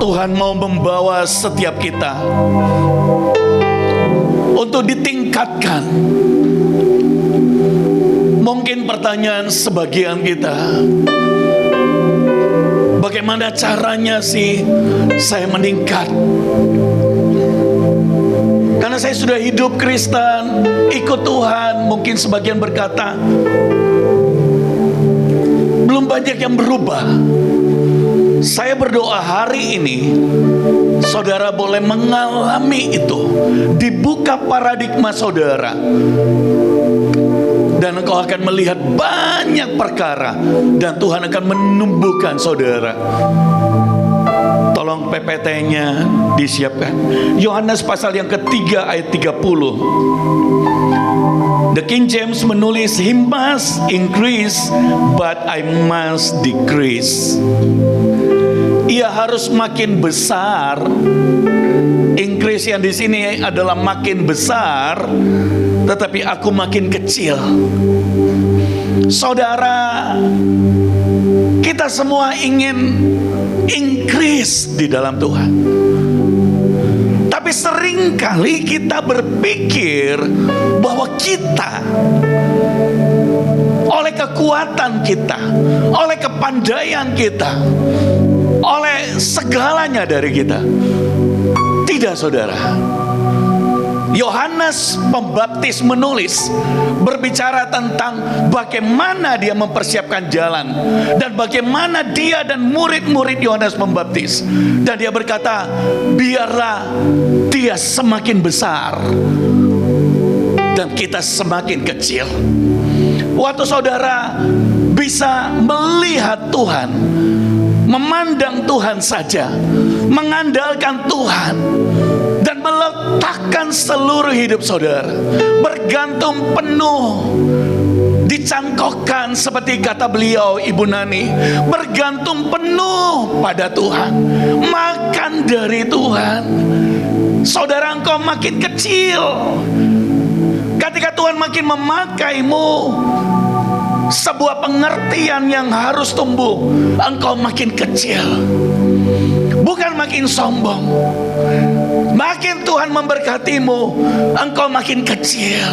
Tuhan mau membawa setiap kita untuk ditingkatkan. Mungkin pertanyaan sebagian kita, bagaimana caranya sih saya meningkat? Karena saya sudah hidup Kristen, ikut Tuhan. Mungkin sebagian berkata, belum banyak yang berubah. Saya berdoa hari ini saudara boleh mengalami itu. Dibuka paradigma saudara, dan engkau akan melihat banyak perkara, dan Tuhan akan menumbuhkan saudara. Tolong PPT-nya disiapkan. Yohanes pasal yang ketiga ayat 30. The King James menulis, He must increase, but I must decrease. Ia harus makin besar. Increase yang di sini adalah makin besar, tetapi aku makin kecil. Saudara, kita semua ingin increase di dalam Tuhan. Tapi seringkali kita berpikir bahwa kita oleh kekuatan kita, oleh kepandaian kita, oleh segalanya dari kita. Tidak, saudara. Yohanes Pembaptis menulis, berbicara tentang bagaimana dia mempersiapkan jalan, dan bagaimana dia dan murid-murid Yohanes Pembaptis. Dan dia berkata, biarlah dia semakin besar dan kita semakin kecil. Waktu saudara bisa melihat Tuhan, memandang Tuhan saja, mengandalkan Tuhan, dan meletakkan seluruh hidup saudara bergantung penuh, dicangkokkan seperti kata beliau Ibu Nani, bergantung penuh pada Tuhan, makan dari Tuhan. Saudara, engkau makin kecil ketika Tuhan makin memakaimu. Sebuah pengertian yang harus tumbuh, engkau makin kecil, bukan makin sombong. Makin Tuhan memberkatimu, engkau makin kecil,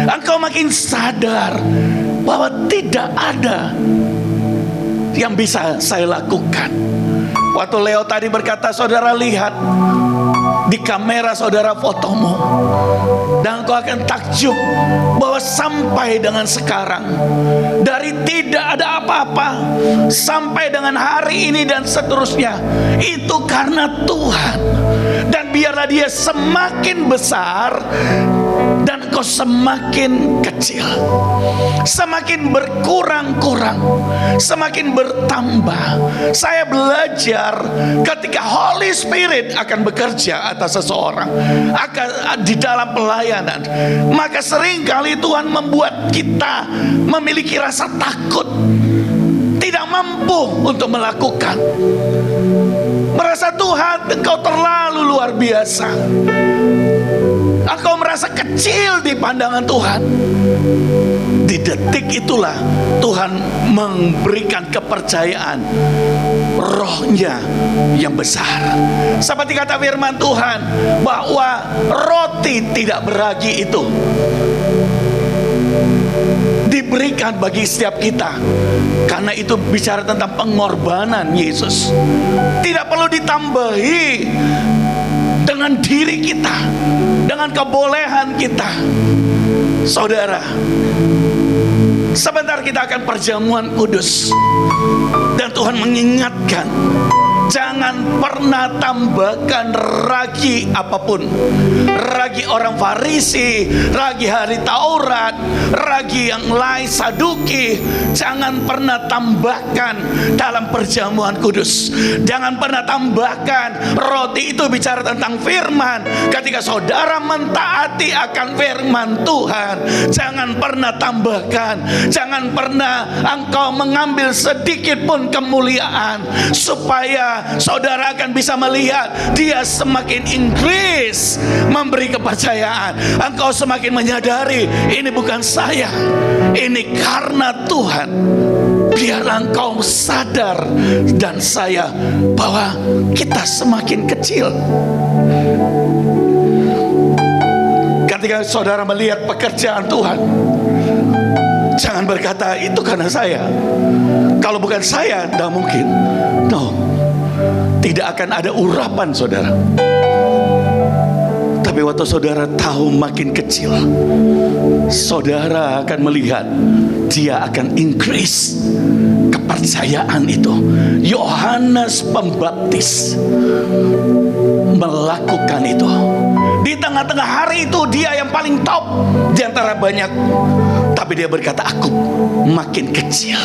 engkau makin sadar bahwa tidak ada yang bisa saya lakukan. Waktu Leo tadi berkata, saudara lihat di kamera saudara fotomu, dan engkau akan takjub bahwa sampai dengan sekarang, dari tidak ada apa-apa sampai dengan hari ini dan seterusnya, itu karena Tuhan. Dan biarlah dia semakin besar dan engkau semakin kecil, semakin berkurang-kurang, semakin bertambah. Saya belajar ketika Holy Spirit akan bekerja atas seseorang, akan di dalam pelayanan, maka seringkali Tuhan membuat kita memiliki rasa takut, tidak mampu untuk melakukan. Merasa Tuhan, engkau terlalu luar biasa, engkau merasa kecil di pandangan Tuhan. Di detik itulah Tuhan memberikan kepercayaan Roh-Nya yang besar. Seperti kata firman Tuhan, bahwa roti tidak beragi itu diberikan bagi setiap kita. Karena itu bicara tentang pengorbanan Yesus. Tidak perlu ditambahi dengan diri kita, dengan kebolehan kita. Saudara, sebentar kita akan perjamuan kudus, dan Tuhan mengingatkan, jangan pernah tambahkan ragi apapun. Ragi orang Farisi, ragi hari Taurat, ragi yang lain Saduki. Jangan pernah tambahkan dalam perjamuan kudus. Jangan pernah tambahkan. Roti itu bicara tentang firman. Ketika saudara mentaati akan firman Tuhan, jangan pernah tambahkan. Jangan pernah engkau mengambil sedikit pun kemuliaan, supaya maka saudara akan bisa melihat dia semakin increase memberi kepercayaan. Engkau semakin menyadari, ini bukan saya, ini karena Tuhan. Biar engkau sadar dan saya bahwa kita semakin kecil. Ketika saudara melihat pekerjaan Tuhan, jangan berkata itu karena saya. Kalau bukan saya, tidak mungkin. No, tidak akan ada urapan saudara. Tapi waktu saudara tahu makin kecil, saudara akan melihat dia akan increase kepercayaan itu. Yohanes Pembaptis melakukan itu. Di tengah-tengah hari itu dia yang paling top di antara banyak. Tapi dia berkata, aku makin kecil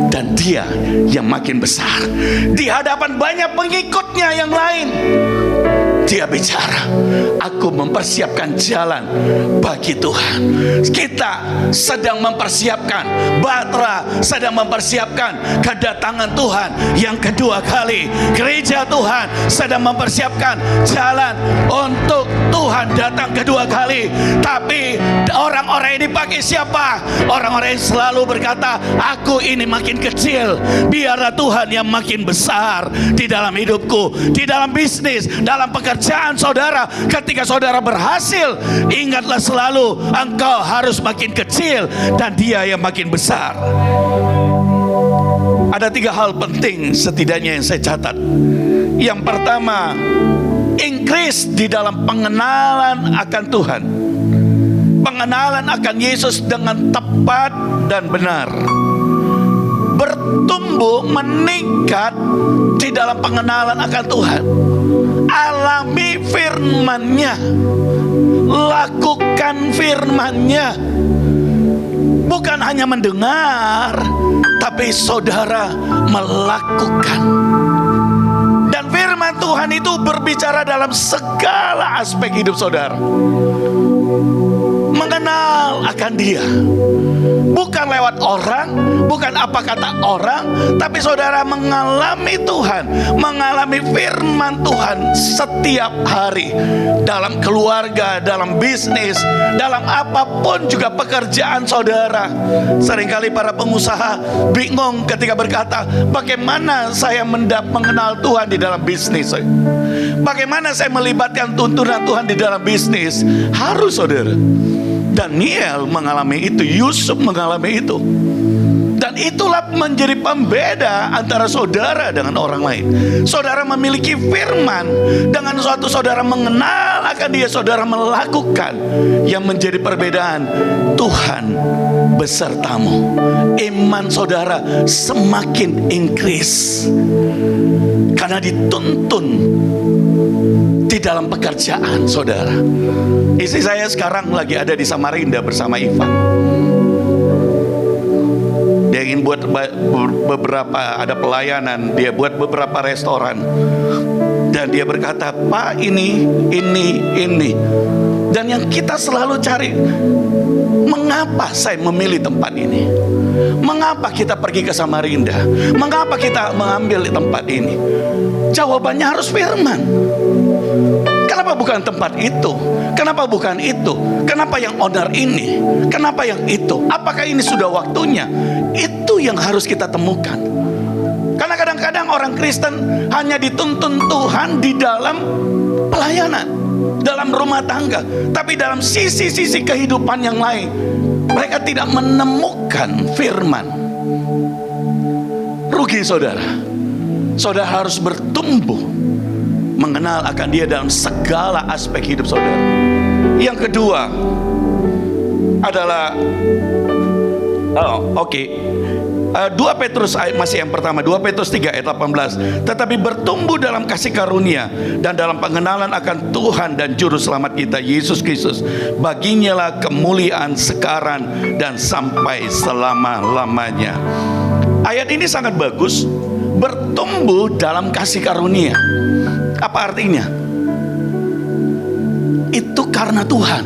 dan dia yang makin besar. Di hadapan banyak pengikutnya yang lain, dia bicara, aku mempersiapkan jalan bagi Tuhan. Kita sedang mempersiapkan, Batra sedang mempersiapkan kedatangan Tuhan yang kedua kali. Gereja Tuhan sedang mempersiapkan jalan untuk Tuhan datang kedua kali. Tapi orang-orang ini pakai siapa? Orang-orang yang selalu berkata, aku ini makin kecil, biarlah Tuhan yang makin besar di dalam hidupku, di dalam bisnis, dalam pekerjaan saudara. Ketika saudara berhasil, ingatlah selalu engkau harus makin kecil dan dia yang makin besar. Ada 3 hal penting setidaknya yang saya catat. Yang pertama, increase di dalam pengenalan akan Tuhan, pengenalan akan Yesus dengan tepat dan benar. Bertumbuh, meningkat di dalam pengenalan akan Tuhan. Alami firman-Nya, lakukan firman-Nya. Bukan hanya mendengar, tapi saudara melakukan. Dan firman Tuhan itu berbicara dalam segala aspek hidup saudara. Mengenal akan Dia, bukan lewat orang, bukan apa kata orang, tapi saudara mengalami Tuhan, mengalami firman Tuhan setiap hari. Dalam keluarga, dalam bisnis, dalam apapun juga pekerjaan saudara. Seringkali para pengusaha bingung ketika berkata, bagaimana saya mengenal Tuhan di dalam bisnis? Bagaimana saya melibatkan tuntunan Tuhan di dalam bisnis? Harus saudara. Daniel mengalami itu, Yusuf mengalami itu. Dan itulah menjadi pembeda antara saudara dengan orang lain. Saudara memiliki firman, dengan suatu saudara mengenal akan Dia, saudara melakukan. Yang menjadi perbedaan, Tuhan besertamu. Iman saudara semakin increase karena dituntun di dalam pekerjaan saudara. Istri saya sekarang lagi ada di Samarinda bersama Ivan. Dia ingin buat beberapa, ada pelayanan, dia buat beberapa restoran. Dan dia berkata, Pak ini. Dan yang kita selalu cari, mengapa saya memilih tempat ini? Mengapa kita pergi ke Samarinda? Mengapa kita mengambil tempat ini? Jawabannya harus firman. Kenapa bukan tempat itu? Kenapa bukan itu? Kenapa yang owner ini? Kenapa yang itu? Apakah ini sudah waktunya? Itu yang harus kita temukan. Karena kadang-kadang orang Kristen hanya dituntun Tuhan di dalam pelayanan, dalam rumah tangga, tapi dalam sisi-sisi kehidupan yang lain mereka tidak menemukan firman. Rugi saudara. Saudara harus bertumbuh mengenal akan Dia dalam segala aspek hidup saudara. Yang kedua adalah 2 Petrus masih yang pertama, 2 Petrus 3 ayat 18. Tetapi bertumbuh dalam kasih karunia dan dalam pengenalan akan Tuhan dan Juru Selamat kita Yesus Kristus. Baginya lah kemuliaan sekarang dan sampai selama-lamanya. Ayat ini sangat bagus. Bertumbuh dalam kasih karunia. Apa artinya? Itu karena Tuhan.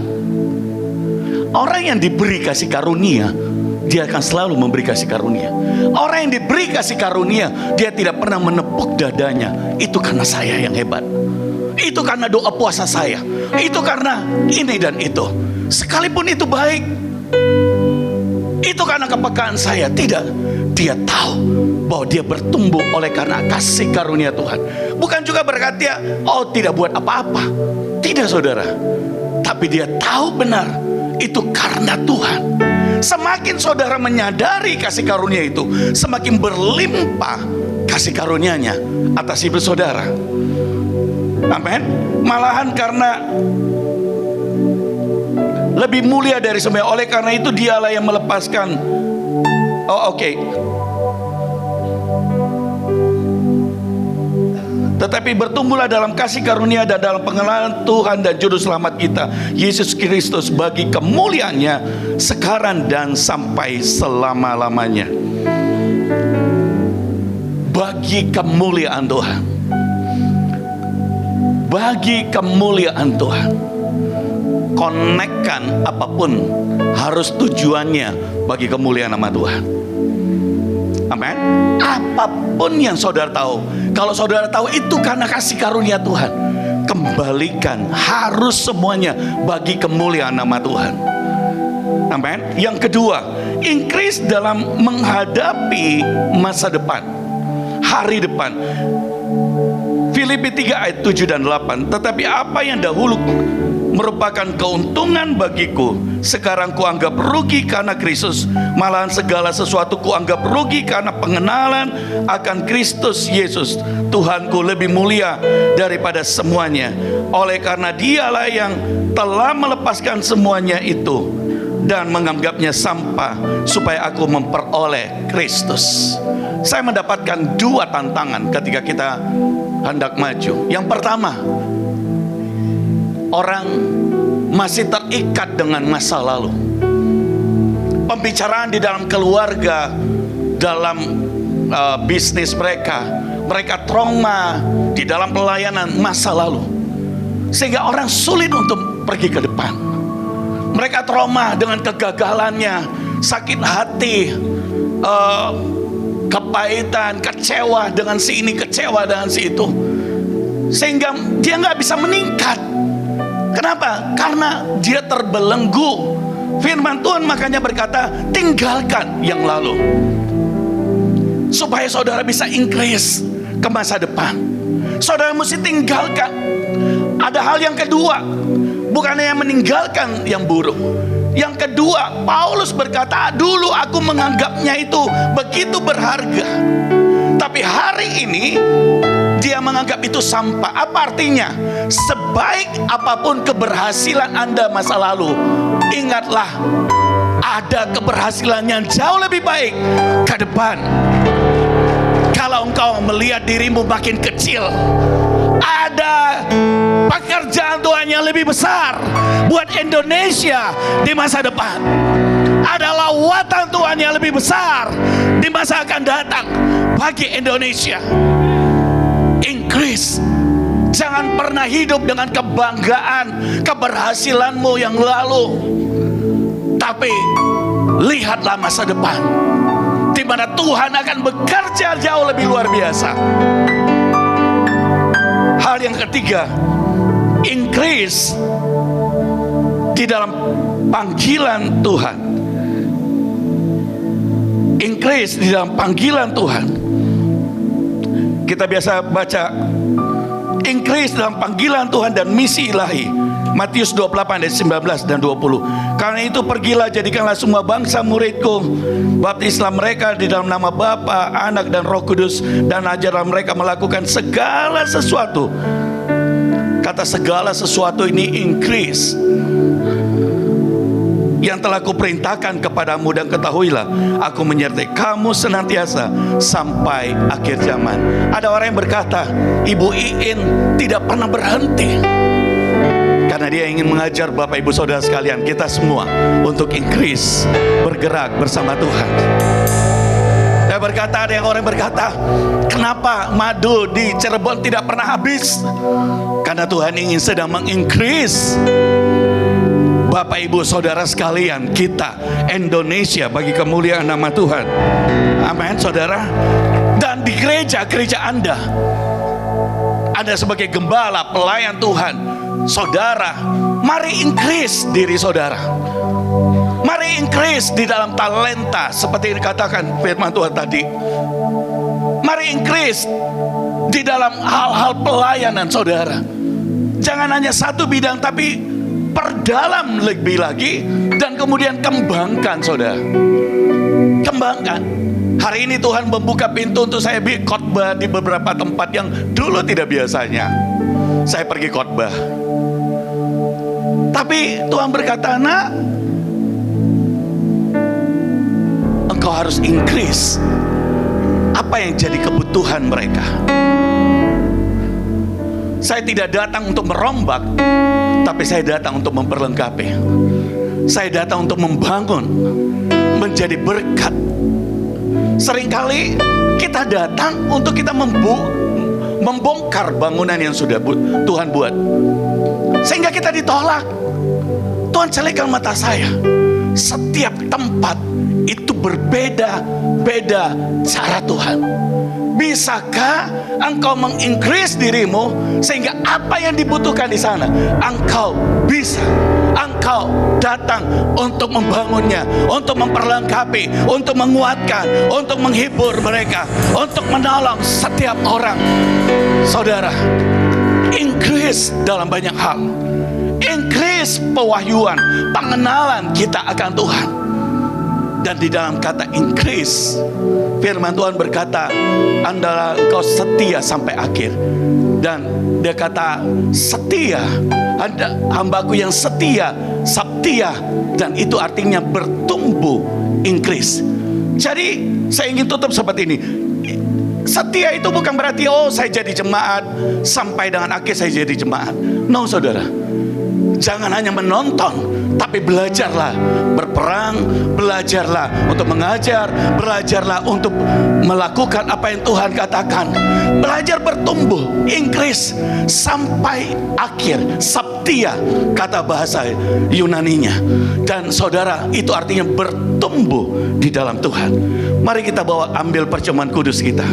Orang yang diberi kasih karunia dia akan selalu memberi kasih karunia. Orang yang diberi kasih karunia, dia tidak pernah menepuk dadanya. Itu karena saya yang hebat, itu karena doa puasa saya, itu karena ini dan itu. Sekalipun itu baik, itu karena kepekaan saya. Tidak, dia tahu bahwa dia bertumbuh oleh karena kasih karunia Tuhan. Bukan juga berkata, oh tidak buat apa-apa. Tidak saudara, tapi dia tahu benar itu karena Tuhan. Semakin saudara menyadari kasih karunia itu, semakin berlimpah kasih karunia-Nya atas hidup saudara. Amin. Malahan karena lebih mulia dari semua, oleh karena itu dialah yang melepaskan. Tetapi bertumbuhlah dalam kasih karunia dan dalam pengenalan Tuhan dan Juru Selamat kita Yesus Kristus bagi kemuliaannya sekarang dan sampai selama-lamanya. Bagi kemuliaan Tuhan, bagi kemuliaan Tuhan. Konekkan apapun harus tujuannya bagi kemuliaan nama Tuhan. Amin. Apapun yang saudara tahu, kalau saudara tahu itu karena kasih karunia Tuhan, kembalikan harus semuanya bagi kemuliaan nama Tuhan. Amin. Yang kedua, increase dalam menghadapi masa depan, hari depan. Filipi 3 ayat 7 dan 8. Tetapi apa yang dahulu merupakan keuntungan bagiku, sekarang kuanggap rugi karena Kristus. Malahan segala sesuatu kuanggap rugi karena pengenalan akan Kristus Yesus Tuhanku lebih mulia daripada semuanya. Oleh karena dialah yang telah melepaskan semuanya itu dan menganggapnya sampah supaya aku memperoleh Kristus. Saya mendapatkan dua tantangan ketika kita hendak maju. Yang pertama, orang masih terikat dengan masa lalu. Pembicaraan di dalam keluarga, dalam bisnis mereka trauma di dalam pelayanan masa lalu, sehingga orang sulit untuk pergi ke depan. Mereka trauma dengan kegagalannya, sakit hati, kepahitan, kecewa dengan si ini, kecewa dengan si itu, sehingga dia nggak bisa meningkat. Kenapa? Karena dia terbelenggu. Firman Tuhan makanya berkata, tinggalkan yang lalu, supaya saudara bisa increase ke masa depan. Saudara mesti tinggalkan. Ada hal yang kedua, bukan hanya meninggalkan yang buruk. Yang kedua, Paulus berkata, dulu aku menganggapnya itu begitu berharga, tapi hari ini dia menganggap itu sampah. Apa artinya? Sebaik apapun keberhasilan Anda masa lalu, ingatlah ada keberhasilan yang jauh lebih baik ke depan. Kalau engkau melihat dirimu makin kecil, ada pekerjaan Tuhan yang lebih besar buat Indonesia di masa depan. Ada lawatan Tuhan yang lebih besar di masa akan datang bagi Indonesia. Increase. Jangan pernah hidup dengan kebanggaan keberhasilanmu yang lalu, tapi lihatlah masa depan di mana Tuhan akan bekerja jauh lebih luar biasa. Hal yang ketiga, increase di dalam panggilan Tuhan. Increase di dalam panggilan Tuhan. Kita biasa baca increase dalam panggilan Tuhan dan misi ilahi, Matius 28 ayat 19 dan 20. Karena itu pergilah, jadikanlah semua bangsa muridku, baptislah mereka di dalam nama Bapa, Anak dan Roh Kudus, dan ajarlah mereka melakukan segala sesuatu. Kata segala sesuatu ini increase, yang telah kuperintahkan kepadamu, dan ketahuilah aku menyertai kamu senantiasa sampai akhir zaman. Ada orang yang berkata, Ibu Iin tidak pernah berhenti, karena dia ingin mengajar Bapak Ibu Saudara sekalian, kita semua untuk increase, bergerak bersama Tuhan. Saya berkata, ada yang orang berkata, kenapa madu di Cirebon tidak pernah habis? Karena Tuhan ingin sedang mengincrease Bapak Ibu Saudara sekalian, kita Indonesia bagi kemuliaan nama Tuhan. Amin saudara. Dan di gereja Anda sebagai gembala, pelayan Tuhan, saudara, mari increase diri saudara. Mari increase di dalam talenta, seperti dikatakan firman Tuhan tadi. Mari increase di dalam hal-hal pelayanan saudara. Jangan hanya satu bidang, tapi perdalam lebih lagi, dan kemudian kembangkan saudara. Kembangkan. Hari ini Tuhan membuka pintu untuk saya khotbah di beberapa tempat yang dulu tidak biasanya saya pergi khotbah. Tapi Tuhan berkata, nak, engkau harus increase apa yang jadi kebutuhan mereka. Saya tidak datang untuk merombak, tapi saya datang untuk memperlengkapi. Saya datang untuk membangun, menjadi berkat. Seringkali kita datang untuk kita membongkar bangunan yang sudah Tuhan buat, sehingga kita ditolak. Tuhan celikan mata saya, setiap tempat itu berbeda-beda cara Tuhan. Bisakah engkau mengincrease dirimu sehingga apa yang dibutuhkan di sana engkau bisa, engkau datang untuk membangunnya, untuk memperlengkapi, untuk menguatkan, untuk menghibur mereka, untuk menolong setiap orang. Saudara, increase dalam banyak hal. Increase pewahyuan, pengenalan kita akan Tuhan. Dan di dalam kata increase, firman Tuhan berkata, andalah engkau setia sampai akhir. Dan dia kata setia, ada hambaku yang setia, sabtia, dan itu artinya bertumbuh, increase. Jadi saya ingin tutup seperti ini. Setia itu bukan berarti saya jadi jemaat sampai dengan akhir saya jadi jemaat. No saudara, jangan hanya menonton, tapi belajarlah berperang, belajarlah untuk mengajar, belajarlah untuk melakukan apa yang Tuhan katakan. Belajar bertumbuh, increase sampai akhir. Sabtia kata bahasa Yunaninya. Dan saudara, itu artinya bertumbuh di dalam Tuhan. Mari kita ambil perjamuan kudus kita.